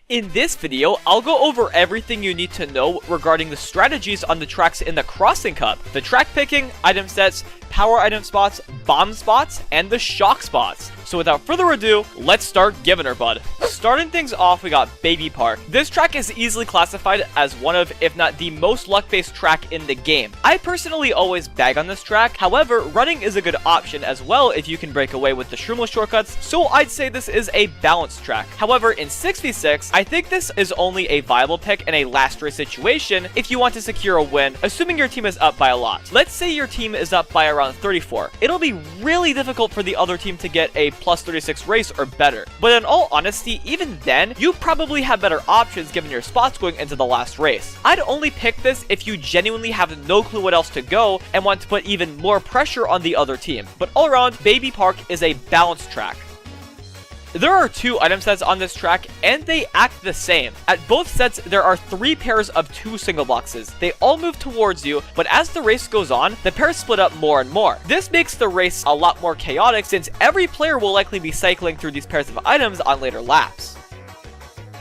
In this video, I'll go over everything you need to know regarding the strategies on the tracks in the Crossing Cup, the track picking, item sets, power item spots, bomb spots, and the shock spots. So without further ado, let's start giving her bud. Starting things off, we got Baby Park. This track is easily classified as one of, if not the most luck-based track in the game. I personally always bag on this track, however, running is a good option as well if you can break away with the Shroomless shortcuts, so I'd say this is a balanced track. However, in 6v6, I think this is only a viable pick in a last race situation if you want to secure a win, assuming your team is up by a lot. Let's say your team is up by around 34. It'll be really difficult for the other team to get a plus 36 race or better, but in all honesty, even then, you probably have better options given your spots going into the last race. I'd only pick this if you genuinely have no clue what else to go and want to put even more pressure on the other team, but all around, Baby Park is a balanced track. There are two item sets on this track, and they act the same. At both sets, there are 3 pairs of 2 single boxes. They all move towards you, but as the race goes on, the pairs split up more and more. This makes the race a lot more chaotic since every player will likely be cycling through these pairs of items on later laps.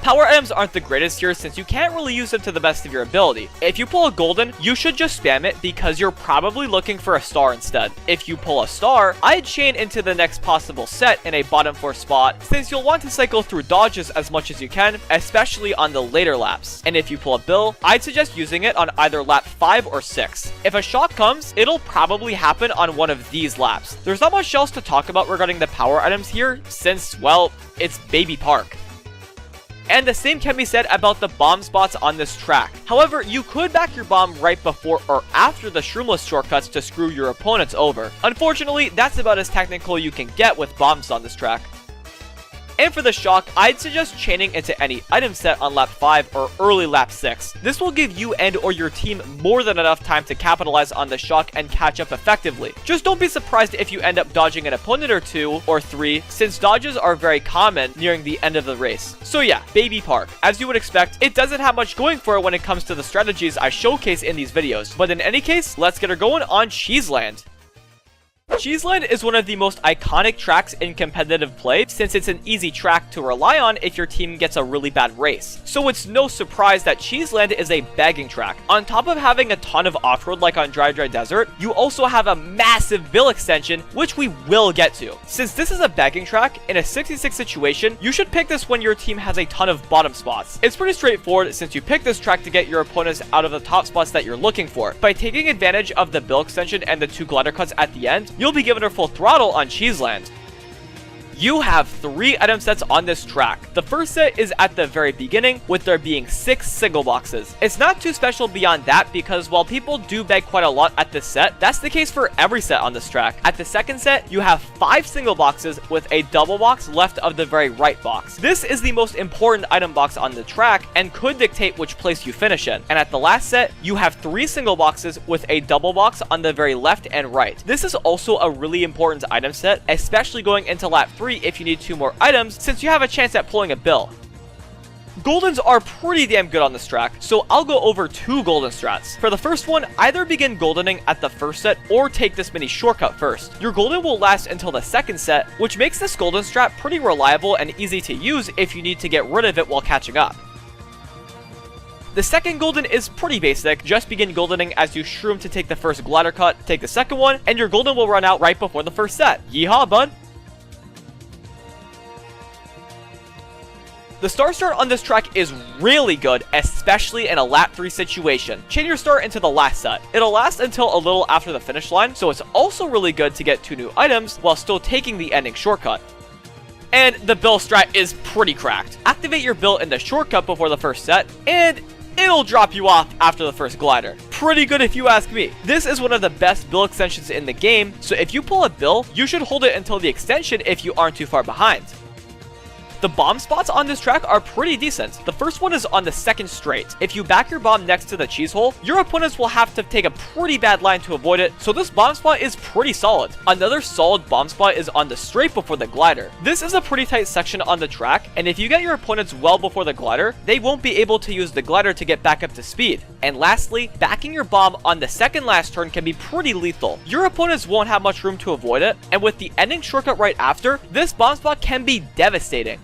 Power items aren't the greatest here since you can't really use them to the best of your ability. If you pull a golden, you should just spam it because you're probably looking for a star instead. If you pull a star, I'd chain into the next possible set in a bottom 4 spot since you'll want to cycle through dodges as much as you can, especially on the later laps. And if you pull a bill, I'd suggest using it on either lap 5 or 6. If a shock comes, it'll probably happen on one of these laps. There's not much else to talk about regarding the power items here since, well, it's Baby Park. And the same can be said about the bomb spots on this track. However, you could back your bomb right before or after the Shroomless shortcuts to screw your opponents over. Unfortunately, that's about as technical you can get with bombs on this track. And for the shock, I'd suggest chaining into any item set on lap 5 or early lap 6. This will give you and or your team more than enough time to capitalize on the shock and catch up effectively. Just don't be surprised if you end up dodging an opponent or 2 or 3, since dodges are very common nearing the end of the race. So yeah, Baby Park. As you would expect, it doesn't have much going for it when it comes to the strategies I showcase in these videos. But in any case, let's get her going on Cheeseland. Cheeseland is one of the most iconic tracks in competitive play since it's an easy track to rely on if your team gets a really bad race. So it's no surprise that Cheeseland is a bagging track. On top of having a ton of off-road like on Dry Desert, you also have a massive bill extension, which we will get to. Since this is a bagging track, in a 66 situation, you should pick this when your team has a ton of bottom spots. It's pretty straightforward since you pick this track to get your opponents out of the top spots that you're looking for. By taking advantage of the bill extension and the 2 glider cuts at the end, you'll be given her full throttle on Cheeseland. You have 3 item sets on this track. The first set is at the very beginning, with there being 6 single boxes. It's not too special beyond that because while people do bag quite a lot at this set, that's the case for every set on this track. At the second set, you have 5 single boxes with a double box left of the very right box. This is the most important item box on the track and could dictate which place you finish in. And at the last set, you have 3 single boxes with a double box on the very left and right. This is also a really important item set, especially going into lap 3 if you need 2 more items, since you have a chance at pulling a bill. Goldens are pretty damn good on this track, so I'll go over 2 golden strats. For the first one, either begin goldening at the first set or take this mini shortcut first. Your golden will last until the second set, which makes this golden strat pretty reliable and easy to use if you need to get rid of it while catching up. The second golden is pretty basic. Just begin goldening as you shroom to take the first glider cut, take the second one, and your golden will run out right before the first set. Yeehaw, bud! The star start on this track is really good, especially in a lap 3 situation. Chain your star into the last set. It'll last until a little after the finish line, so it's also really good to get 2 new items while still taking the ending shortcut. And the bill strat is pretty cracked. Activate your bill in the shortcut before the first set, and it'll drop you off after the first glider. Pretty good if you ask me. This is one of the best bill extensions in the game, so if you pull a bill, you should hold it until the extension if you aren't too far behind. The bomb spots on this track are pretty decent. The first one is on the second straight. If you back your bomb next to the cheese hole, your opponents will have to take a pretty bad line to avoid it, so this bomb spot is pretty solid. Another solid bomb spot is on the straight before the glider. This is a pretty tight section on the track, and if you get your opponents well before the glider, they won't be able to use the glider to get back up to speed. And lastly, backing your bomb on the second last turn can be pretty lethal. Your opponents won't have much room to avoid it, and with the ending shortcut right after, this bomb spot can be devastating.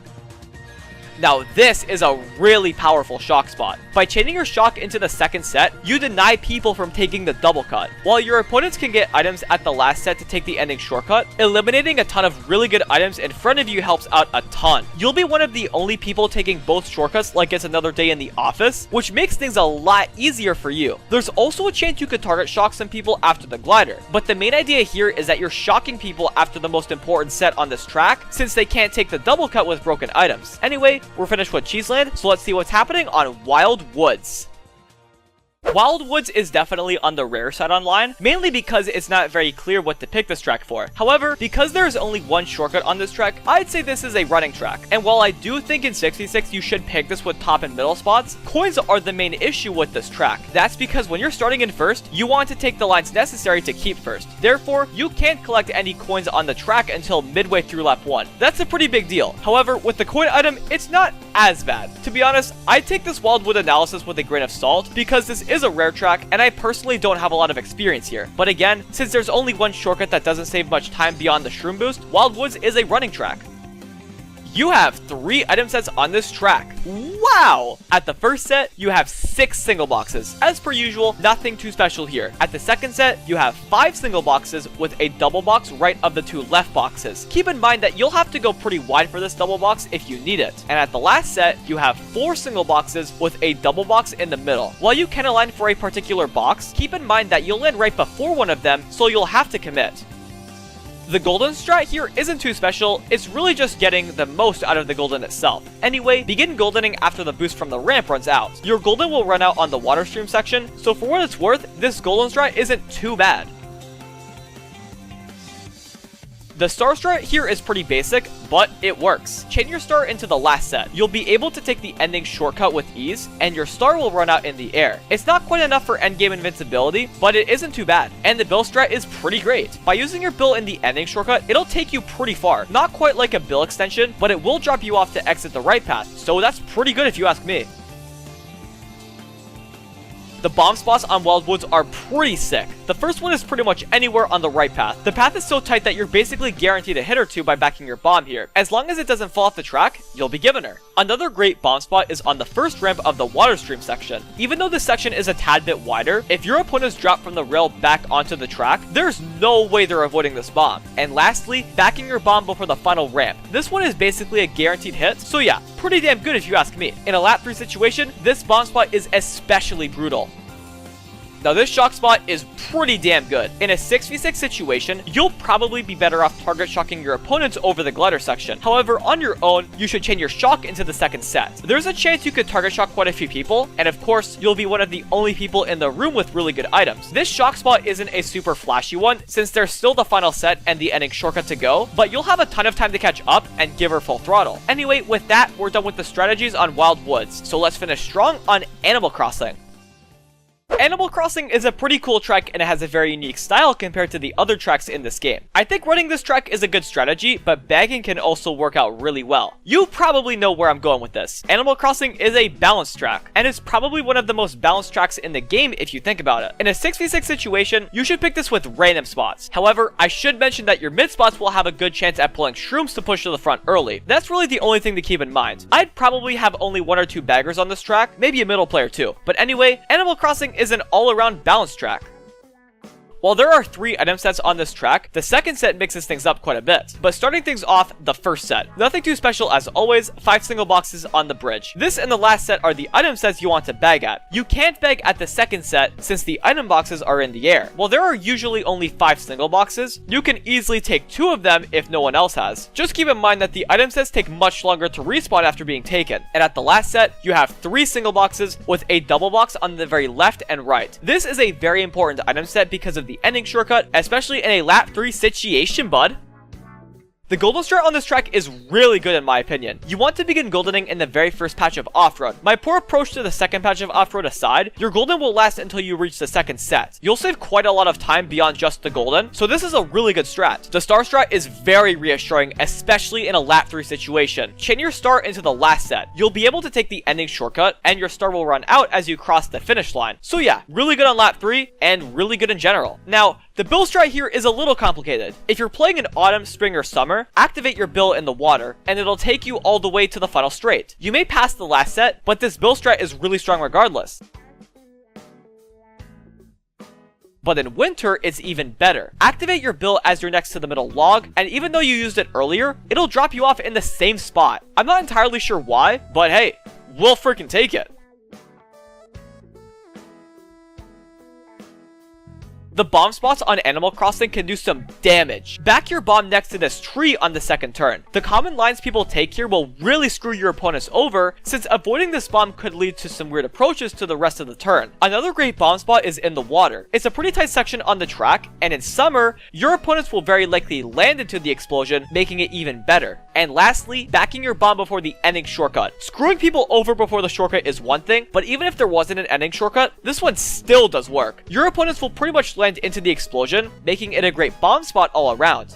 Now this is a really powerful shock spot. By chaining your shock into the second set, you deny people from taking the double cut. While your opponents can get items at the last set to take the ending shortcut, eliminating a ton of really good items in front of you helps out a ton. You'll be one of the only people taking both shortcuts like it's another day in the office, which makes things a lot easier for you. There's also a chance you could target shock some people after the glider, but the main idea here is that you're shocking people after the most important set on this track, since they can't take the double cut with broken items. Anyway, we're finished with Cheeseland, so let's see what's happening on Wild Woods. Wild Woods is definitely on the rare side online, mainly because it's not very clear what to pick this track for. However, because there is only one shortcut on this track, I'd say this is a running track. And while I do think in 66 you should pick this with top and middle spots, coins are the main issue with this track. That's because when you're starting in first, you want to take the lines necessary to keep first. Therefore, you can't collect any coins on the track until midway through lap 1. That's a pretty big deal. However, with the coin item, it's not as bad. To be honest, I take this Wildwood analysis with a grain of salt because this is a rare track and I personally don't have a lot of experience here. But again, since there's only one shortcut that doesn't save much time beyond the Shroom Boost, Wild Woods is a running track. You have 3 item sets on this track. Wow! At the first set, you have 6 single boxes. As per usual, nothing too special here. At the second set, you have 5 single boxes with a double box right of the 2 left boxes. Keep in mind that you'll have to go pretty wide for this double box if you need it. And at the last set, you have 4 single boxes with a double box in the middle. While you can align for a particular box, keep in mind that you'll land right before one of them, so you'll have to commit. The golden strat here isn't too special, it's really just getting the most out of the golden itself. Anyway, begin goldening after the boost from the ramp runs out. Your golden will run out on the water stream section, so for what it's worth, this golden strat isn't too bad. The star strat here is pretty basic, but it works. Chain your star into the last set. You'll be able to take the ending shortcut with ease, and your star will run out in the air. It's not quite enough for endgame invincibility, but it isn't too bad. And the Bill strat is pretty great. By using your Bill in the ending shortcut, it'll take you pretty far. Not quite like a Bill extension, but it will drop you off to exit the right path, so that's pretty good if you ask me. The bomb spots on Wild Woods are pretty sick. The first one is pretty much anywhere on the right path. The path is so tight that you're basically guaranteed a hit or two by backing your bomb here. As long as it doesn't fall off the track, you'll be given her. Another great bomb spot is on the first ramp of the water stream section. Even though this section is a tad bit wider, if your opponents drop from the rail back onto the track, there's no way they're avoiding this bomb. And lastly, backing your bomb before the final ramp. This one is basically a guaranteed hit, so yeah, pretty damn good if you ask me. In a lap 3 situation, this bomb spot is especially brutal. Now this shock spot is pretty damn good. In a 6v6 situation, you'll probably be better off target shocking your opponents over the glider section. However, on your own, you should chain your shock into the second set. There's a chance you could target shock quite a few people, and of course, you'll be one of the only people in the room with really good items. This shock spot isn't a super flashy one, since there's still the final set and the ending shortcut to go, but you'll have a ton of time to catch up and give her full throttle. Anyway, with that, we're done with the strategies on Wild Woods, so let's finish strong on Animal Crossing. Animal Crossing is a pretty cool track and it has a very unique style compared to the other tracks in this game. I think running this track is a good strategy, but bagging can also work out really well. You probably know where I'm going with this. Animal Crossing is a balanced track, and it's probably one of the most balanced tracks in the game if you think about it. In a 6v6 situation, you should pick this with random spots. However, I should mention that your mid spots will have a good chance at pulling shrooms to push to the front early. That's really the only thing to keep in mind. I'd probably have only 1 or 2 baggers on this track, maybe a middle player too. But anyway, Animal Crossing is an all-around balanced track. While there are 3 item sets on this track, the second set mixes things up quite a bit. But starting things off, the first set. Nothing too special as always, 5 single boxes on the bridge. This and the last set are the item sets you want to bag at. You can't bag at the second set since the item boxes are in the air. While there are usually only 5 single boxes, you can easily take 2 of them if no one else has. Just keep in mind that the item sets take much longer to respawn after being taken. And at the last set, you have 3 single boxes with a double box on the very left and right. This is a very important item set because of the ending shortcut, especially in a lap 3 situation, bud. The golden strat on this track is really good in my opinion. You want to begin goldening in the very first patch of off-road. My poor approach to the second patch of off-road aside, your golden will last until you reach the second set. You'll save quite a lot of time beyond just the golden, so this is a really good strat. The star strat is very reassuring, especially in a lap 3 situation. Chain your star into the last set. You'll be able to take the ending shortcut, and your star will run out as you cross the finish line. So yeah, really good on lap 3, and really good in general. Now, the build strat here is a little complicated. If you're playing in autumn, spring, or summer, summer, activate your bill in the water, and it'll take you all the way to the final straight. You may pass the last set, but this bill strat is really strong regardless. But in winter, it's even better. Activate your bill as you're next to the middle log, and even though you used it earlier, it'll drop you off in the same spot. I'm not entirely sure why, but hey, we'll freaking take it. The bomb spots on Animal Crossing can do some damage. Back your bomb next to this tree on the second turn. The common lines people take here will really screw your opponents over, since avoiding this bomb could lead to some weird approaches to the rest of the turn. Another great bomb spot is in the water. It's a pretty tight section on the track, and in summer, your opponents will very likely land into the explosion, making it even better. And lastly, backing your bomb before the ending shortcut. Screwing people over before the shortcut is one thing, but even if there wasn't an ending shortcut, this one still does work. Your opponents will pretty much land into the explosion, making it a great bomb spot all around.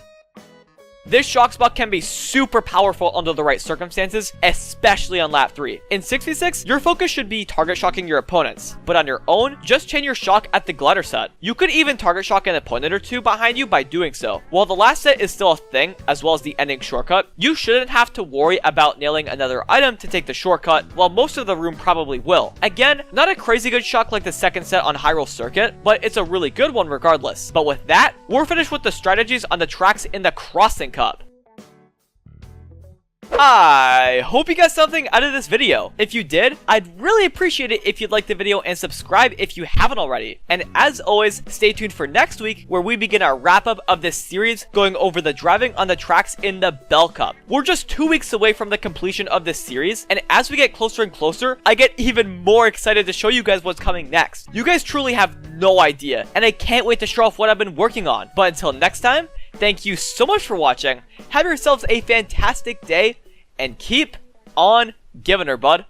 This shock spot can be super powerful under the right circumstances, especially on lap 3. In 6v6, your focus should be target shocking your opponents, but on your own, just chain your shock at the glider set. You could even target shock an opponent or two behind you by doing so. While the last set is still a thing, as well as the ending shortcut, you shouldn't have to worry about nailing another item to take the shortcut, while most of the room probably will. Again, not a crazy good shock like the second set on Hyrule Circuit, but it's a really good one regardless. But with that, we're finished with the strategies on the tracks in the Crossing Cup. I hope you got something out of this video. If you did, I'd really appreciate it if you'd like the video and subscribe if you haven't already. And as always, stay tuned for next week where we begin our wrap up of this series going over the driving on the tracks in the Bell Cup. We're just 2 weeks away from the completion of this series, and as we get closer and closer, I get even more excited to show you guys what's coming next. You guys truly have no idea, and I can't wait to show off what I've been working on. But until next time, thank you so much for watching, have yourselves a fantastic day, and keep on giving her, bud.